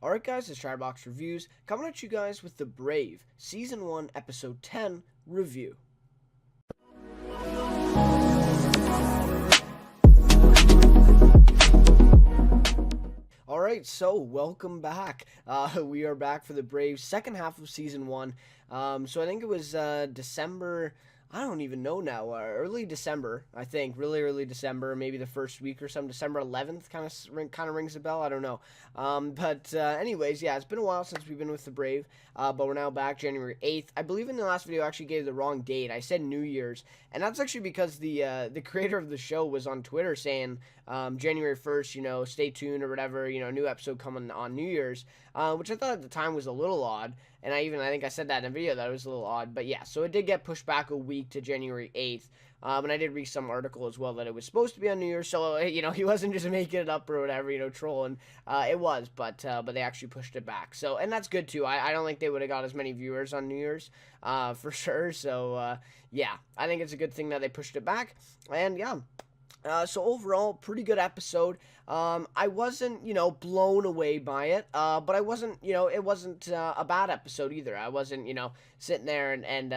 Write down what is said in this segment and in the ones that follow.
Alright guys, it's Chatterbox Reviews, coming at you guys with The Brave, Season 1, Episode 10, review. Alright, so welcome back. We are back for The Brave, second half of Season 1. So I think it was December... I don't even know now. Early December, I think. Really early December, maybe the first week or something. December 11th kind of rings a bell. I don't know. But anyways, yeah, it's been a while since we've been with The Brave. But we're now back January 8th. I believe in the last video I actually gave the wrong date. I said New Year's. And that's actually because the creator of the show was on Twitter saying January 1st, stay tuned or whatever, new episode coming on New Year's. Which I thought at the time was a little odd. And I think I said that in a video that it was a little odd. But yeah, so it did get pushed back a week to January 8th. And I did read some article as well that it was supposed to be on New Year's. So, he wasn't just making it up or whatever, trolling. It was, but they actually pushed it back. So, and that's good too. I don't think they would have got as many viewers on New Year's, for sure. So, yeah, I think it's a good thing that they pushed it back. And yeah. So overall, pretty good episode. I wasn't, blown away by it, but I wasn't, it wasn't a bad episode either. I wasn't, sitting there and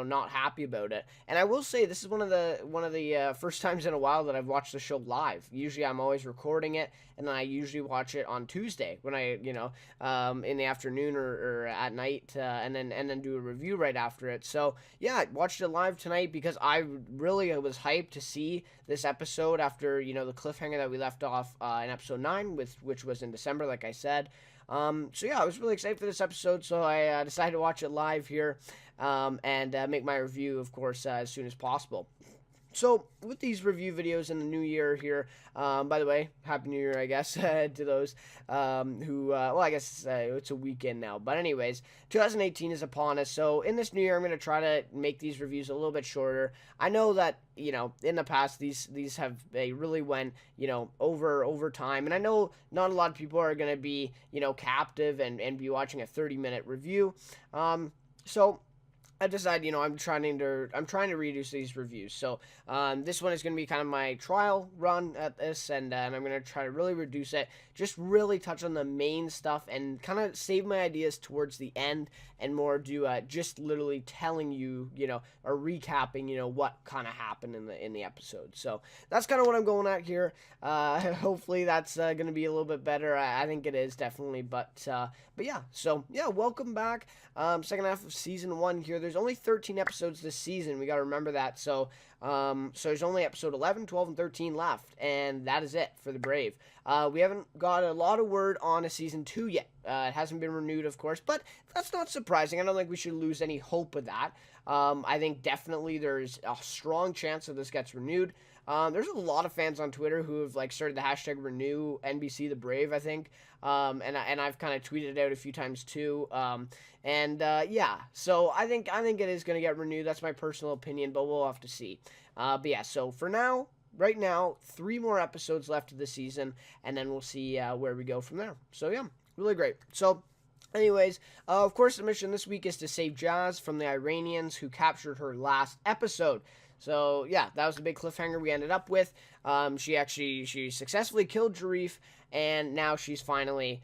not happy about it. And I will say this is one of the first times in a while that I've watched the show live. Usually I'm always recording it, and then I usually watch it on Tuesday when I, in the afternoon or at night, and then do a review right after it. So yeah, I watched it live tonight because I really was hyped to see this episode after, the cliffhanger that we left off in episode 9, which was in December, like I said. So yeah, I was really excited for this episode, so I decided to watch it live here, and make my review, of course, as soon as possible. So, with these review videos in the new year here, by the way, Happy New Year, I guess, to those who, I guess it's a weekend now. But anyways, 2018 is upon us, so in this new year, I'm going to try to make these reviews a little bit shorter. I know that, in the past, they really went, over time. And I know not a lot of people are going to be, captive and be watching a 30-minute review. So I decided, I'm trying to reduce these reviews. So this one is going to be kind of my trial run at this, and I'm going to try to really reduce it, just really touch on the main stuff and kind of save my ideas towards the end and more do just literally telling you, or recapping, what kind of happened in the episode. So that's kind of what I'm going at here. Hopefully that's going to be a little bit better. I think it is definitely, but yeah. So yeah, welcome back. Second half of season 1 here. There's only 13 episodes this season. We got to remember that. So there's only episode 11, 12, and 13 left, and that is it for The Brave. We haven't got a lot of word on a season 2 yet. It hasn't been renewed, of course, but that's not surprising. I don't think we should lose any hope of that. I think definitely there's a strong chance that this gets renewed. There's a lot of fans on Twitter who have started the hashtag renew NBC The Brave, I think. And I've kind of tweeted it out a few times too. Yeah, so I think it is going to get renewed. That's my personal opinion, but we'll have to see. But yeah, so for now, right now, 3 more episodes left of the season, and then we'll see where we go from there. So yeah, really great. So anyways, of course, the mission this week is to save Jazz from the Iranians who captured her last episode. So yeah, that was the big cliffhanger we ended up with. She successfully killed Jarif, and now she's finally,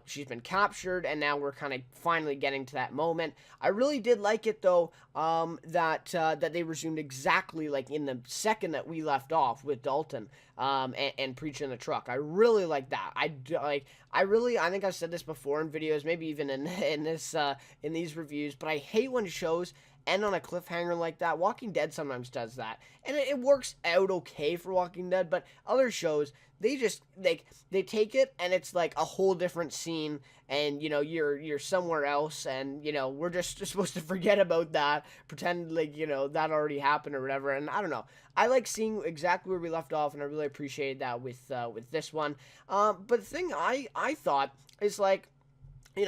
she's been captured, and now we're kind of finally getting to that moment. I really did like it though, that they resumed exactly like in the second that we left off with Dalton, and Preach in the truck. I really like that. I think I've said this before in videos, maybe even in these reviews, but I hate when shows end on a cliffhanger like that. Walking Dead sometimes does that, and it works out okay for Walking Dead, but other shows, they just they take it and it's like a whole different scene, and you're somewhere else, and we're just supposed to forget about that, pretend like that already happened or whatever. And I don't know, I like seeing exactly where we left off, and I really appreciated that with this one. But the thing I thought is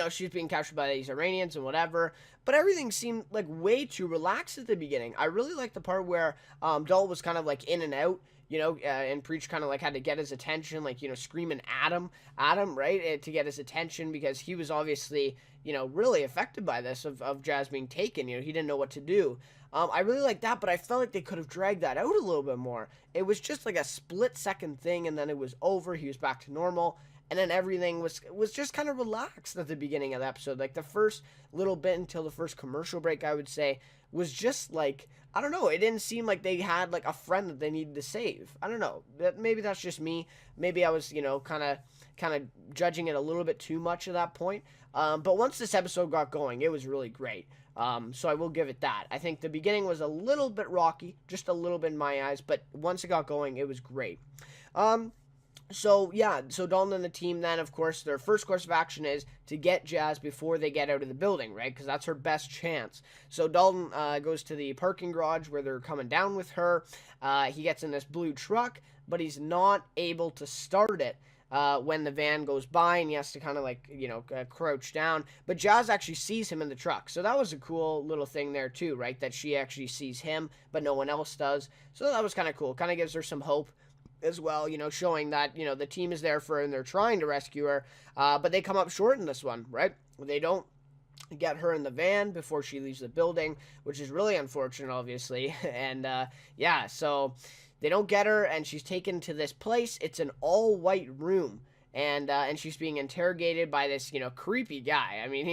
she's being captured by these Iranians and whatever, but everything seemed like way too relaxed at the beginning. I really liked the part where Dull was kind of like in and out, and Preach kind of like had to get his attention, screaming at him, right, to get his attention, because he was obviously, really affected by this of Jazz being taken. He didn't know what to do. I really like that, but I felt like they could have dragged that out a little bit more. It was just like a split-second thing, and then it was over. He was back to normal, and then everything was just kind of relaxed at the beginning of the episode. Like the first little bit until the first commercial break, I would say, was just like, I don't know, it didn't seem like they had like a friend that they needed to save. I don't know. Maybe that's just me. Maybe I was, kind of judging it a little bit too much at that point. But once this episode got going, it was really great. So I will give it that. I think the beginning was a little bit rocky, just a little bit in my eyes, but once it got going, it was great. So Dalton and the team then, of course, their first course of action is to get Jazz before they get out of the building, right? Because that's her best chance. So Dalton goes to the parking garage where they're coming down with her. He gets in this blue truck, but he's not able to start it when the van goes by, and he has to kind of crouch down. But Jazz actually sees him in the truck. So that was a cool little thing there too, right? That she actually sees him, but no one else does. So that was kind of cool. Kind of gives her some hope as well, showing that, the team is there for her and they're trying to rescue her, but they come up short in this one, right? They don't get her in the van before she leaves the building, which is really unfortunate, obviously, and so they don't get her, and she's taken to this place. It's an all-white room, and she's being interrogated by this, creepy guy. I mean,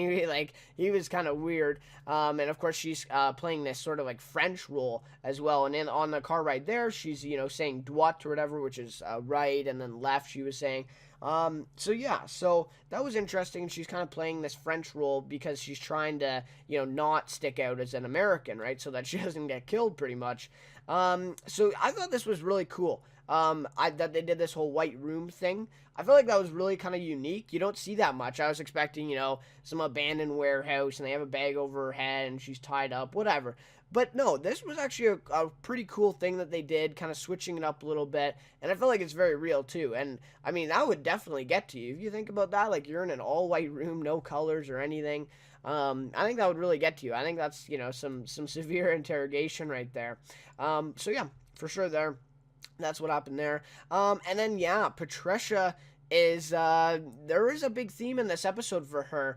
he was kind of weird. And of course she's playing this sort of like French role as well. And then on the car ride there, she's, saying droite or whatever, which is right, and then left, she was saying. So that was interesting. She's kind of playing this French role because she's trying to, not stick out as an American, right? So that she doesn't get killed pretty much. So I thought this was really cool. That they did this whole white room thing. I feel like that was really kind of unique. You don't see that much. I was expecting, some abandoned warehouse and they have a bag over her head and she's tied up, whatever. But no, this was actually a pretty cool thing that they did, kind of switching it up a little bit. And I feel like it's very real too. And I mean, that would definitely get to you. If you think about that, like you're in an all white room, no colors or anything. I think that would really get to you. I think that's, some severe interrogation right there. So yeah, for sure there. That's what happened there. And then, Patricia is, there is a big theme in this episode for her.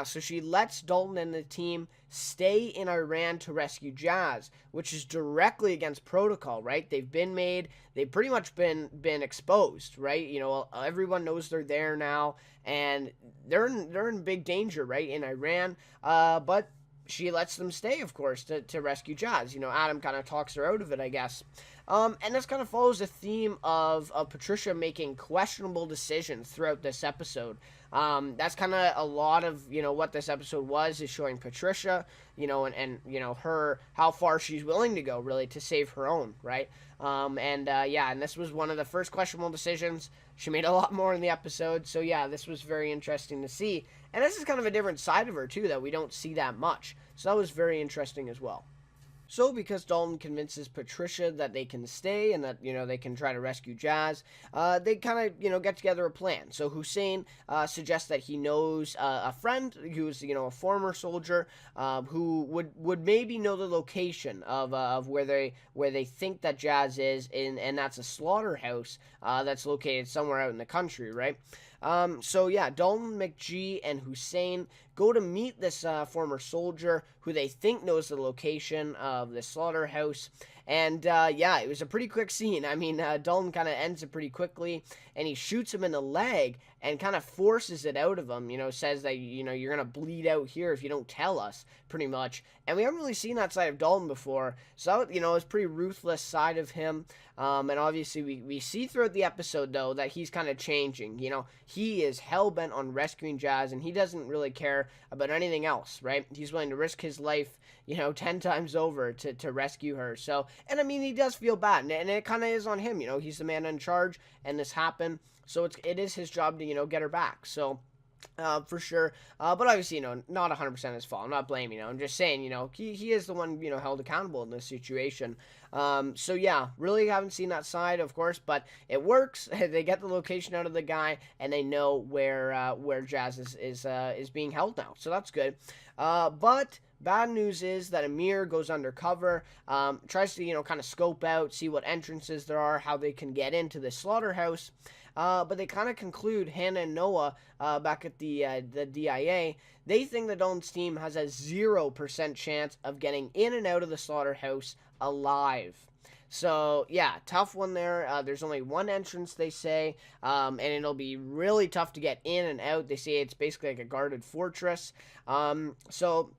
So she lets Dalton and the team stay in Iran to rescue Jazz, which is directly against protocol, right? They've pretty much been exposed, right? Everyone knows they're there now, and they're in big danger, right, in Iran. But she lets them stay, of course, to rescue Jazz. Adam kind of talks her out of it, I guess. And this kind of follows the theme of Patricia making questionable decisions throughout this episode. That's kind of a lot of, what this episode was, is showing Patricia, and her, how far she's willing to go, really, to save her own, right? And this was one of the first questionable decisions. She made a lot more in the episode, so yeah, this was very interesting to see. And this is kind of a different side of her, too, that we don't see that much. So that was very interesting as well. So because Dalton convinces Patricia that they can stay and that, they can try to rescue Jazz, they kind of, get together a plan. So Hussein suggests that he knows a friend who's, a former soldier who would maybe know the location of where they think that Jazz is, and that's a slaughterhouse that's located somewhere out in the country, right? Dalton, McGee, and Hussein go to meet this former soldier who they think knows the location of the slaughterhouse. And, it was a pretty quick scene. I mean, Dalton kind of ends it pretty quickly, and he shoots him in the leg and kind of forces it out of him, says that, you're going to bleed out here if you don't tell us, pretty much. And we haven't really seen that side of Dalton before, so, it's pretty ruthless side of him. And obviously we see throughout the episode, though, that he's kind of changing. He is hell-bent on rescuing Jazz, and he doesn't really care about anything else, right? He's willing to risk his life, 10 times over to rescue her. So, and I mean, he does feel bad, and it kind of is on him, he's the man in charge, and this happened, so it is his job to, get her back. So, for sure. But obviously, not 100% his fault. I'm not blaming him. I'm just saying, he is the one, held accountable in this situation. Really haven't seen that side, of course, but it works. They get the location out of the guy, and they know where Jazz is being held now. So that's good. But bad news is that Amir goes undercover, tries to, kind of scope out, see what entrances there are, how they can get into the slaughterhouse. But they kind of conclude, Hannah and Noah, back at the DIA, they think that Dalton's team has a 0% chance of getting in and out of the slaughterhouse alive. So yeah, tough one there. There's only one entrance, they say, and it'll be really tough to get in and out. They say it's basically like a guarded fortress. So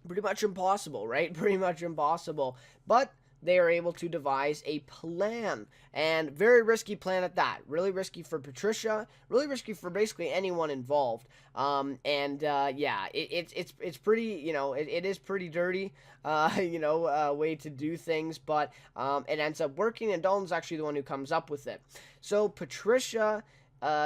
pretty much impossible, right? Pretty much impossible. But they are able to devise a plan, and very risky plan at that. Really risky for Patricia, really risky for basically anyone involved. Yeah, it's pretty, it is pretty dirty, way to do things, but it ends up working, and Dalton's actually the one who comes up with it. So Patricia,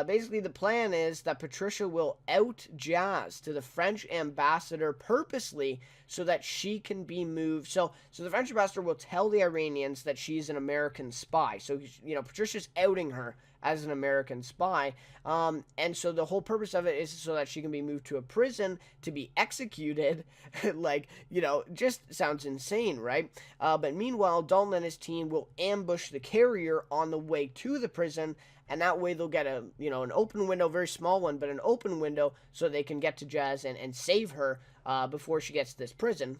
basically, the plan is that Patricia will out Jazz to the French ambassador purposely so that she can be moved. So the French ambassador will tell the Iranians that she's an American spy. So, Patricia's outing her as an American spy. And so the whole purpose of it is so that she can be moved to a prison to be executed. Just sounds insane, right? But meanwhile, Dalton and his team will ambush the carrier on the way to the prison, and that way they'll get an open window, very small one, but an open window, so they can get to Jazz and save her before she gets to this prison.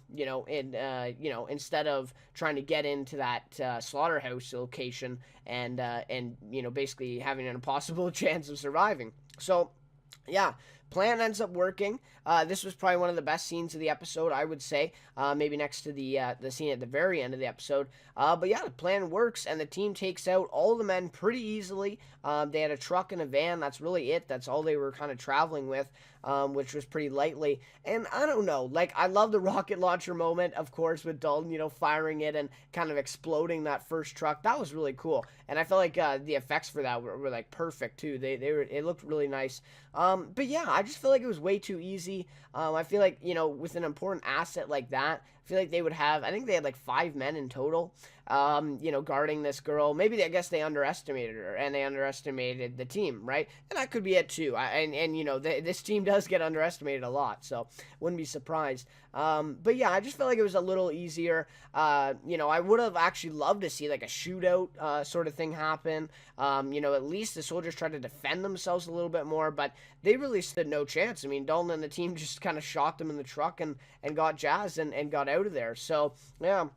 Instead of trying to get into that slaughterhouse location and basically having an impossible chance of surviving. So yeah, plan ends up working. This was probably one of the best scenes of the episode, I would say. Maybe next to the scene at the very end of the episode. But yeah, the plan works, and the team takes out all the men pretty easily. They had a truck and a van. That's really it. That's all they were kind of traveling with, which was pretty lightly. And I don't know, I love the rocket launcher moment, of course, with Dalton, firing it and kind of exploding that first truck. That was really cool. And I felt like the effects for that were perfect too. It looked really nice. But yeah, I just feel like it was way too easy. I feel like, with an important asset like that, I feel like they would have, I think they had 5 men in total, guarding this girl. Maybe I guess they underestimated her, and they underestimated the team, right? And that could be it too. This team does get underestimated a lot, so wouldn't be surprised. But yeah, I just felt like it was a little easier. I would have actually loved to see a shootout sort of thing happen. At least the soldiers tried to defend themselves a little bit more, but they really stood no chance. I mean, Dalton and the team just kind of shot them in the truck and got Jazz and got out of there. So yeah.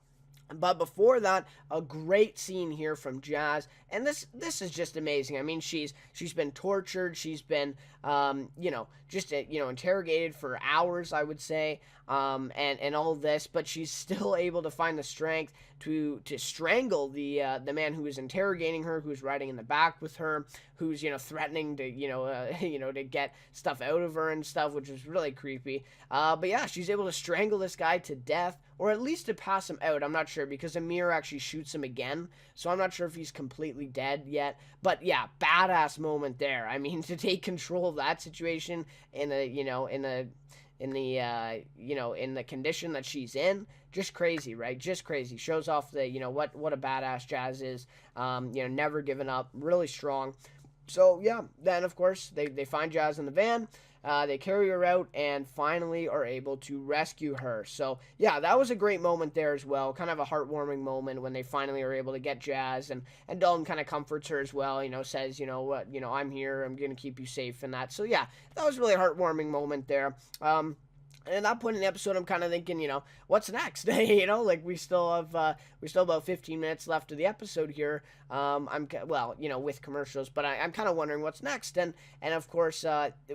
But before that, a great scene here from Jazz, and this is just amazing. I mean, she's been tortured, she's been interrogated for hours, I would say, and all this, but she's still able to find the strength to strangle the man who is interrogating her, who's riding in the back with her, who's threatening to to get stuff out of her and stuff, which is really creepy. But yeah, she's able to strangle this guy to death, or at least to pass him out. I'm not sure, because Amir actually shoots him again, so I'm not sure if he's completely dead yet. But yeah, badass moment there. I mean, to take control of that situation in the condition that she's in, just crazy, right? Just crazy. Shows off the what a badass Jazz is. Never giving up, really strong. So yeah, then of course they find Jazz in the van. They carry her out and finally are able to rescue her. So yeah, that was a great moment there as well. Kind of a heartwarming moment when they finally are able to get Jazz, and Dalton kind of comforts her as well. Says, I'm here, I'm gonna keep you safe and that. So yeah, that was really a heartwarming moment there. And at that point in the episode, I'm kind of thinking, what's next? We still have about 15 minutes left of the episode here. With commercials, but I'm kind of wondering what's next. And of course,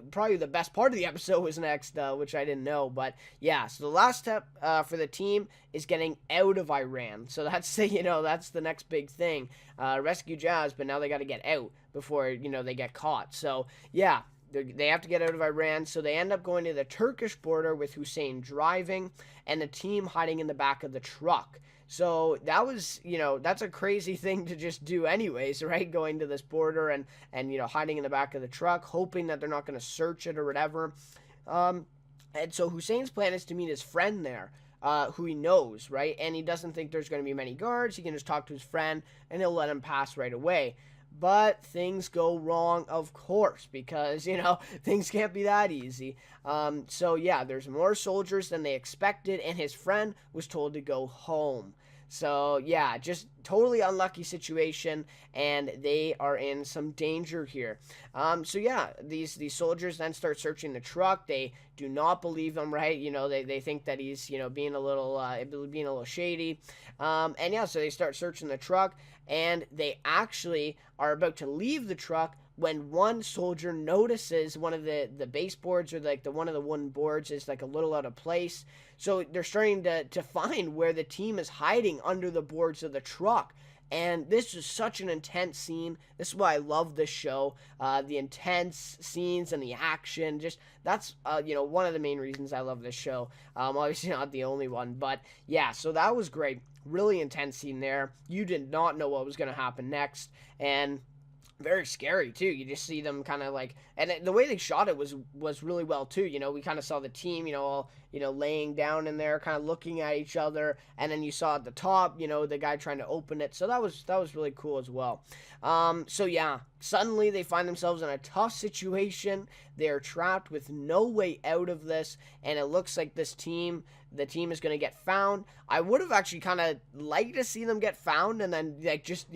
probably the best part of the episode was next, which I didn't know. But yeah, so the last step for the team is getting out of Iran. So that's that's the next big thing. Rescue Jazz, but now they got to get out before they get caught. So yeah. They have to get out of Iran, so they end up going to the Turkish border with Hussein driving and the team hiding in the back of the truck. So that was, that's a crazy thing to just do anyways, right? Going to this border and hiding in the back of the truck, hoping that they're not going to search it or whatever. And so Hussein's plan is to meet his friend there, who he knows, right? And he doesn't think there's going to be many guards. He can just talk to his friend, and he'll let him pass right away. But things go wrong, of course, because, things can't be that easy. So, yeah, there's more soldiers than they expected, and his friend was told to go home. So yeah, just totally unlucky situation, and they are in some danger here. So yeah, these soldiers then start searching the truck. They do not believe him, right? They think that he's being a little shady, and yeah, so they start searching the truck, and they actually are about to leave the truck when one soldier notices one of the baseboards, or like the one of the wooden boards is like a little out of place. So they're starting to find where the team is hiding under the boards of the truck. And this is such an intense scene. This is why I love this show. The intense scenes and the action. Just that's one of the main reasons I love this show. Obviously not the only one, but yeah. So that was great. Really intense scene there. You did not know what was going to happen next, and very scary too. You just see them kind of like, and the way they shot it was really well too. We kind of saw the team, all laying down in there, kind of looking at each other, and then you saw at the top, the guy trying to open it. So that was really cool as well. So yeah, suddenly they find themselves in a tough situation. They are trapped with no way out of this, and it looks like the team is going to get found. I would have actually kind of liked to see them get found and then like just,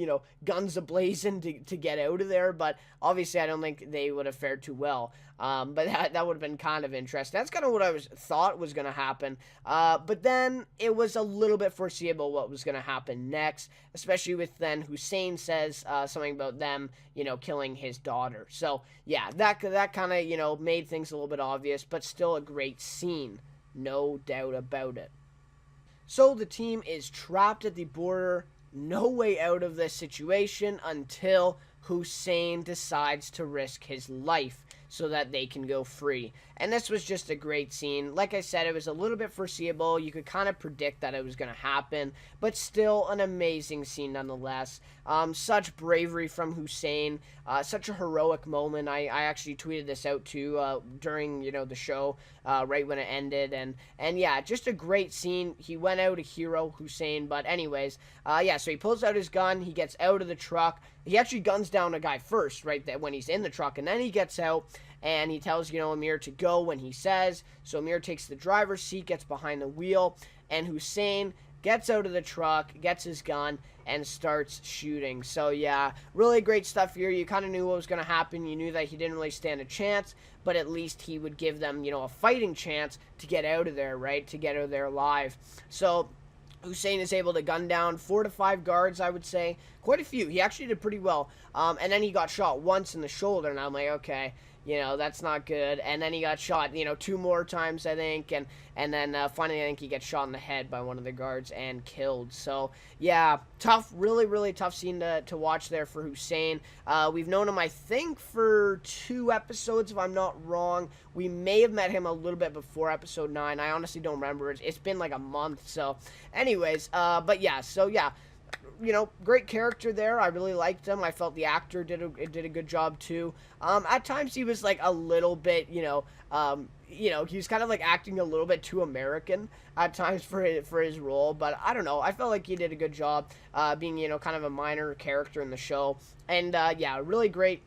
guns ablazing to get out of there. But obviously I don't think they would have fared too well. But that would have been kind of interesting. That's kind of what I thought was going to happen. But then it was a little bit foreseeable what was going to happen next, especially with then Hussein says something about them, killing his daughter. So yeah, that kind of, made things a little bit obvious, but still a great scene. No doubt about it. So the team is trapped at the border, no way out of this situation until Hussein decides to risk his life so that they can go free. And this was just a great scene. Like I said, it was a little bit foreseeable. You could kind of predict that it was going to happen, but still an amazing scene nonetheless. Such bravery from Hussein, such a heroic moment. I actually tweeted this out too during the show right when it ended, and yeah, just a great scene. He went out a hero, Hussein. But anyways, yeah, so he pulls out his gun. He gets out of the truck. He actually guns down a guy first, right, that when he's in the truck, and then he gets out. And he tells, Amir to go when he says. So Amir takes the driver's seat, gets behind the wheel, and Hussein gets out of the truck, gets his gun, and starts shooting. So yeah, really great stuff here. You kind of knew what was going to happen. You knew that he didn't really stand a chance, but at least he would give them, a fighting chance to get out of there, right? To get out of there alive. So Hussein is able to gun down 4 to 5 guards, I would say. Quite a few. He actually did pretty well. And then he got shot once in the shoulder, and I'm like, okay, that's not good. And then he got shot, 2 more times, I think. And then finally, I think he gets shot in the head by one of the guards and killed. So, yeah, tough, really, really tough scene to watch there for Hussein. We've known him, I think, for 2 episodes, if I'm not wrong. We may have met him a little bit before episode 9. I honestly don't remember. It's been like a month. So, anyways, but yeah, so yeah. Great character there. I really liked him. I felt the actor did a good job too. At times he was like a little bit, he was kind of like acting a little bit too American at times for his role. But I don't know. I felt like he did a good job being, kind of a minor character in the show. And yeah, really great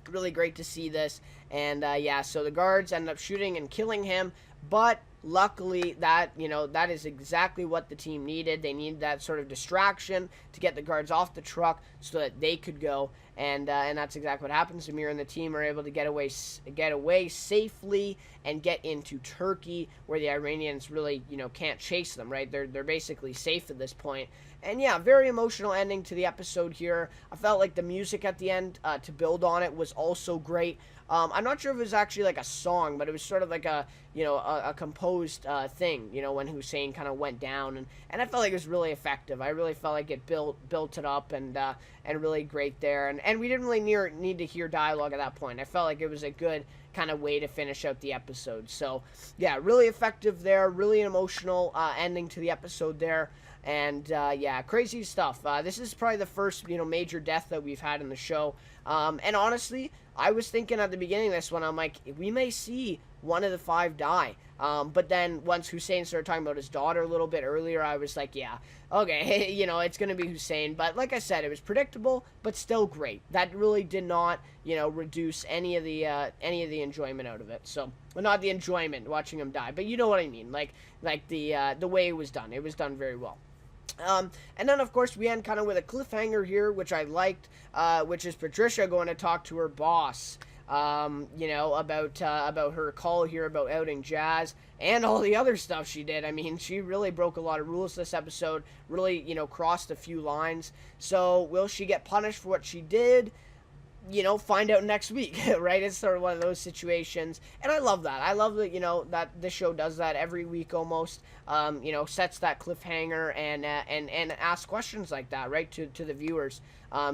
to see this. And yeah, so the guards end up shooting and killing him, but luckily that is exactly what the team needed. They needed that sort of distraction to get the guards off the truck so that they could go, and that's exactly what happens. Amir and the team are able to get away safely and get into Turkey, where the Iranians really can't chase them, right? They're basically safe at this point. And yeah, very emotional ending to the episode here. I felt like the music at the end to build on it was also great. I'm not sure if it was actually like a song, but it was sort of like a composed thing, when Hussein kind of went down, and I felt like it was really effective. I really felt like it built it up and really great there, and we didn't really need to hear dialogue at that point. I felt like it was a good kind of way to finish out the episode. So yeah, really effective there, really emotional ending to the episode there. And yeah, crazy stuff. This is probably the first major death that we've had in the show. And honestly, I was thinking at the beginning of this one, I'm like, we may see one of the 5 die. But then once Hussein started talking about his daughter a little bit earlier, I was like, yeah, okay, it's going to be Hussein. But like I said, it was predictable, but still great. That really did not, reduce any of the enjoyment out of it. So, well, not the enjoyment watching him die, but you know what I mean. Like the way it was done. It was done very well. And then, of course, we end kind of with a cliffhanger here, which I liked, which is Patricia going to talk to her boss, about her call here about outing Jazz and all the other stuff she did. I mean, she really broke a lot of rules this episode, really, crossed a few lines. So, will she get punished for what she did? Find out next week, right? It's sort of one of those situations, and I love that. I love that, that this show does that every week almost. Sets that cliffhanger and asks questions like that, right, to the viewers.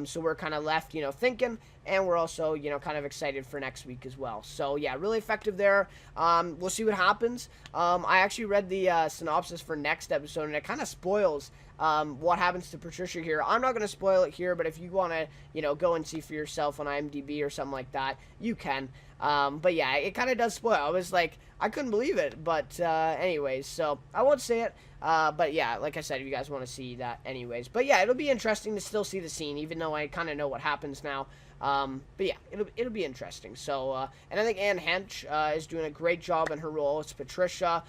So we're kind of left, thinking, and we're also, kind of excited for next week as well. So yeah, really effective there. We'll see what happens. I actually read the synopsis for next episode, and it kind of spoils what happens to Patricia here. I'm not going to spoil it here, but if you want to, go and see for yourself on IMDb or something like that, you can. But yeah, it kind of does spoil. I was like, I couldn't believe it. But anyways, so I won't say it. But yeah, like I said, if you guys want to see that anyways. But yeah, it'll be interesting to still see the scene, even though I kind of know what happens now. But yeah, it'll be interesting. So, and I think Anne Hench is doing a great job in her role. It's Patricia.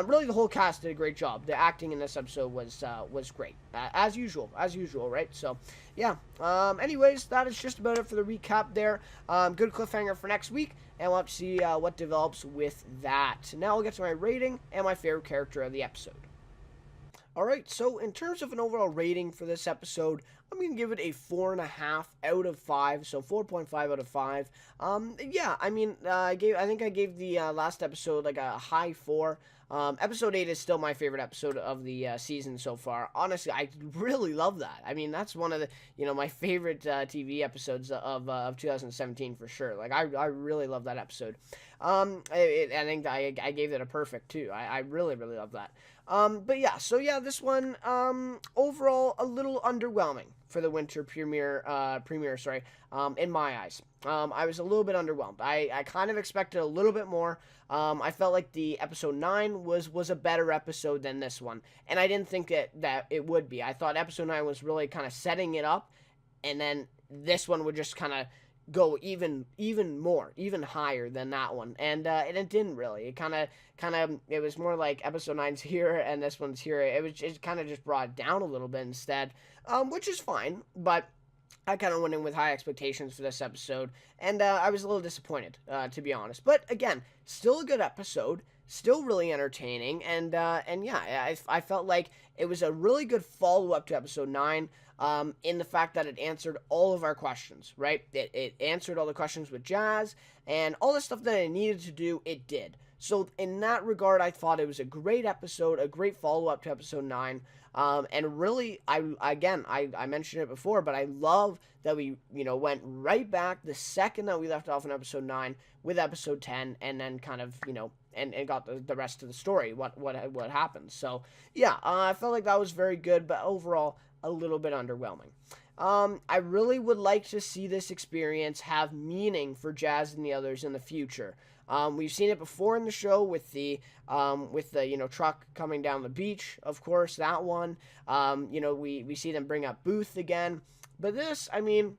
Really, the whole cast did a great job. The acting in this episode was great, as usual, right? So, yeah. Anyways, that is just about it for the recap there. Good cliffhanger for next week, and we'll have to see what develops with that. Now we'll get to my rating and my favorite character of the episode. Alright, so in terms of an overall rating for this episode, I'm going to give it a 4.5 out of 5, so 4.5 out of 5. Yeah, I mean, I think I gave the last episode like a high 4. Episode 8 is still my favorite episode of the season so far. Honestly, I really love that. I mean, that's one of the, my favorite TV episodes of 2017 for sure. Like, I really love that episode. I think I gave it a perfect, too. I really, really love that. But yeah, so yeah, this one, overall, a little underwhelming for the winter premiere, in my eyes. I was a little bit underwhelmed. I kind of expected a little bit more. I felt like the episode 9 was a better episode than this one, and I didn't think that it would be. I thought episode 9 was really kind of setting it up, and then this one would just kind of go even more, even higher than that one, and it didn't really. It kind of it was more like episode 9's here and this one's here. It kind of just brought it down a little bit instead, which is fine, but I kind of went in with high expectations for this episode, and I was a little disappointed, to be honest. But again, still a good episode, still really entertaining, and yeah, I felt like it was a really good follow-up to episode 9, in the fact that it answered all of our questions, right? It answered all the questions with Jazz, and all the stuff that it needed to do, it did. So in that regard, I thought it was a great episode, a great follow-up to episode 9, and really, I mentioned it before, but I love that we, went right back the second that we left off in episode 9 with episode 10, and then kind of, and got the rest of the story, what happened. So, yeah, I felt like that was very good, but overall, a little bit underwhelming. I really would like to see this experience have meaning for Jazz and the others in the future. We've seen it before in the show with the truck coming down the beach, of course, that one. We see them bring up Booth again. But this, I mean,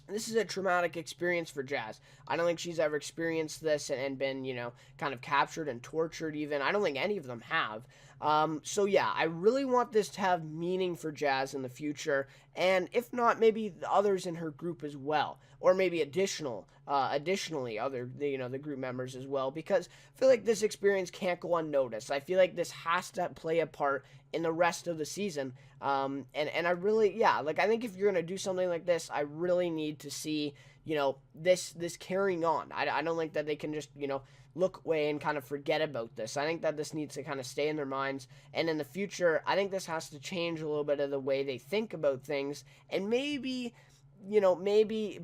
this is a traumatic experience for Jazz. I don't think she's ever experienced this and been, kind of captured and tortured even. I don't think any of them have. So yeah, I really want this to have meaning for Jazz in the future, and if not, maybe the others in her group as well, or maybe additionally other, the group members as well, because I feel like this experience can't go unnoticed. I feel like this has to play a part in the rest of the season, and I really, yeah, like, I think if you're gonna do something like this, I really need to see, this carrying on. I don't think that they can just, look away and kind of forget about this. I think that this needs to kind of stay in their minds, and in the future, I think this has to change a little bit of the way they think about things, and maybe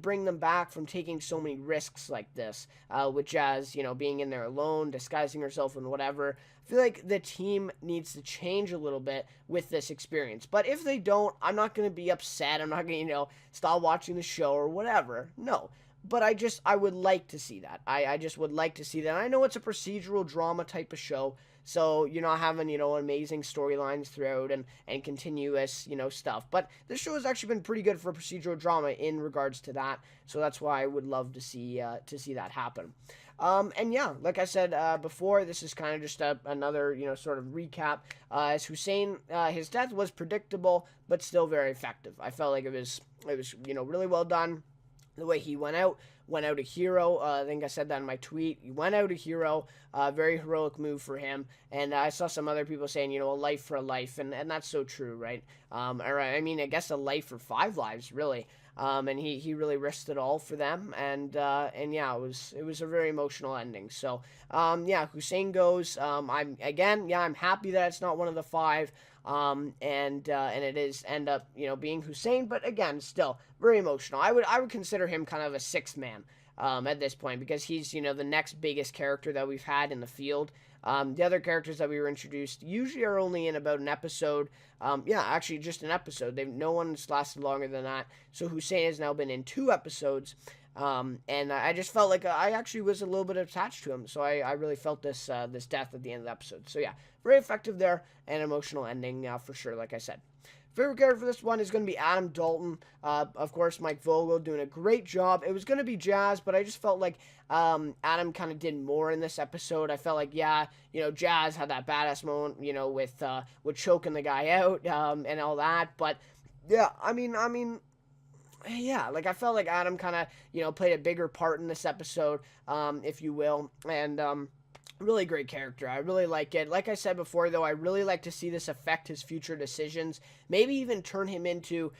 bring them back from taking so many risks like this, with Jazz, being in there alone, disguising herself and whatever. I feel like the team needs to change a little bit with this experience. But if they don't, I'm not going to be upset. I'm not going to, stop watching the show or whatever. No. But I would like to see that. I just would like to see that. I know it's a procedural drama type of show, so you're not having, amazing storylines throughout and continuous, stuff. But this show has actually been pretty good for procedural drama in regards to that, so that's why I would love to see that happen. And yeah, like I said before, this is kind of just another, sort of recap. As Hussein, his death was predictable, but still very effective. I felt like it was really well done. The way he went out a hero. I think I said that in my tweet. He went out a hero. Very heroic move for him. And I saw some other people saying, a life for a life, and that's so true, right? Or I mean, I guess a life for 5 lives, really. And he really risked it all for them, and yeah, it was a very emotional ending. So yeah, Hussein goes. I'm happy that it's not one of the 5. And it is end up being Hussein, but again, still very emotional. I would consider him kind of a 6th man at this point, because he's the next biggest character that we've had in the field. The other characters that we were introduced usually are only in about an episode. Yeah, actually just an episode. No one's lasted longer than that. So Hussein has now been in 2 episodes. And I just felt like I actually was a little bit attached to him. So I really felt this death at the end of the episode. So yeah, very effective there, and emotional ending for sure, like I said. Favorite character for this one is going to be Adam Dalton. Of course, Mike Vogel doing a great job. It was going to be Jazz, but I just felt like Adam kind of did more in this episode. I felt like, Jazz had that badass moment, with choking the guy out and all that. But yeah, I mean, yeah, like I felt like Adam kind of, played a bigger part in this episode, if you will. And really great character. I really like it. Like I said before, though, I really like to see this affect his future decisions. Maybe even turn him into,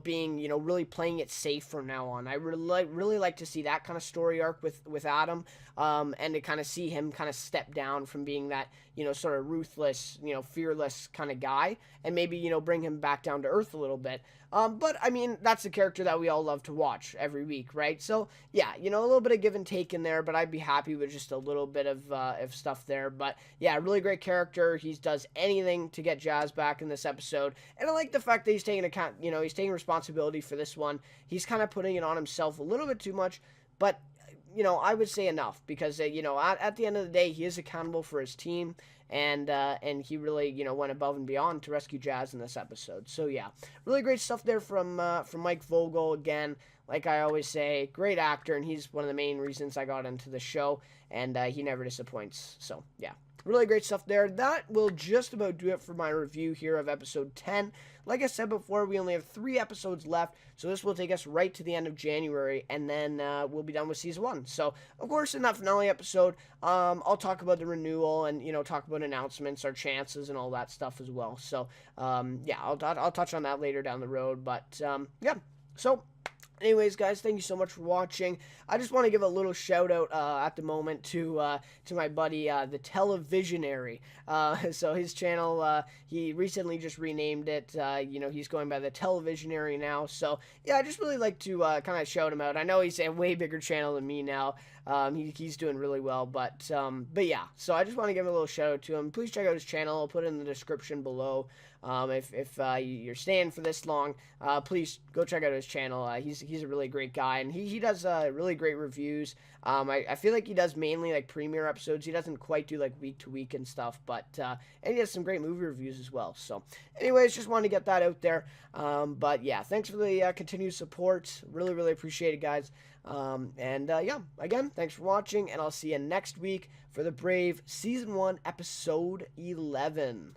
being, really playing it safe from now on. I really like to see that kind of story arc with Adam, and to kind of see him kind of step down from being that, sort of ruthless, fearless kind of guy, and maybe, bring him back down to earth a little bit. But I mean, that's a character that we all love to watch every week, right? So yeah, a little bit of give and take in there, but I'd be happy with just a little bit of stuff there. But yeah, really great character. He does anything to get Jazz back in this episode, and I like the fact that he's taking account, he's taking responsibility for this one. He's kind of putting it on himself a little bit too much, but I would say enough, because at the end of the day, he is accountable for his team. And he really, went above and beyond to rescue Jazz in this episode. So yeah, really great stuff there from Mike Vogel. Again, like I always say, great actor, and he's one of the main reasons I got into the show, and he never disappoints. So yeah, really great stuff there. That will just about do it for my review here of episode 10. Like I said before, we only have 3 episodes left, so this will take us right to the end of January, and then we'll be done with season 1. So, of course, in that finale episode, I'll talk about the renewal and, talk about announcements, our chances, and all that stuff as well. So, yeah, I'll touch on that later down the road, but, yeah, so... Anyways, guys, thank you so much for watching. I just want to give a little shout out at the moment to my buddy, the Televisionary. So his channel, he recently just renamed it. He's going by the Televisionary now. So yeah, I just really like to kind of shout him out. I know he's a way bigger channel than me now. He's doing really well, but yeah. So I just want to give a little shout out to him. Please check out his channel. I'll put it in the description below. If you're staying for this long, please go check out his channel. He's a really great guy, and he does really great reviews. I feel like he does mainly like premiere episodes. He doesn't quite do like week to week and stuff, but and he has some great movie reviews as well. So anyways, just wanted to get that out there. But yeah, thanks for the continued support. Really appreciate it, guys. Yeah, again, thanks for watching, and I'll see you next week for The Brave Season 1, Episode 11.